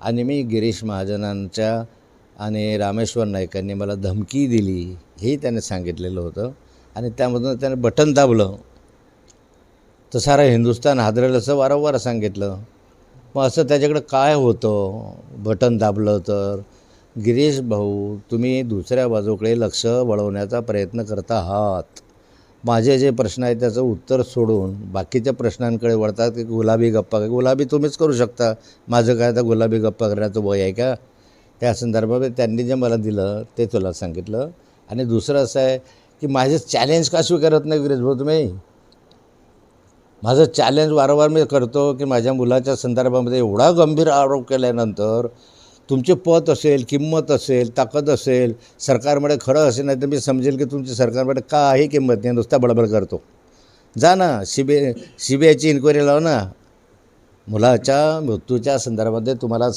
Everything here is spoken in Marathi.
आणि मी गिरीश महाजनांच्या आणि रामेश्वर नाईकांनी मला धमकी दिली हेही त्याने सांगितलेलं होतं. आणि त्यामधून त्याने बटन दाबलं तर सारं हिंदुस्थान हादरेल असं वारंवार सांगितलं. मग असं त्याच्याकडं काय होतं बटन दाबलं तर? गिरीश भाऊ, तुम्ही दुसऱ्या बाजूकडे लक्ष वळवण्याचा प्रयत्न करता आहात. माझे जे प्रश्न आहेत त्याचं उत्तर सोडून बाकीच्या प्रश्नांकडे वळतात की गुलाबी गप्पा. गुलाबी तुम्हीच करू शकता, माझं काय आता गुलाबी गप्पा करण्याचं वय आहे का? त्या संदर्भात त्यांनी जे मला दिलं ते तुला सांगितलं. आणि दुसरं असं आहे की माझे चॅलेंज का स्वीकारत नाही गिरीश भाऊ तुम्ही? माझं चॅलेंज वारंवार मी करतो की माझ्या मुलाच्या संदर्भामध्ये एवढा गंभीर आरोप केल्यानंतर तुमचे पद असेल, किंमत असेल, ताकद असेल, सरकारमध्ये खरं असेल, नाही तर मी समजेल की तुमची सरकारमध्ये काही किंमत नाही, नुसता बडबड करतो. जा ना, CBI ची इन्क्वायरी लाव ना. मुलाच्या मृत्यूच्या संदर्भामध्ये तुम्हाला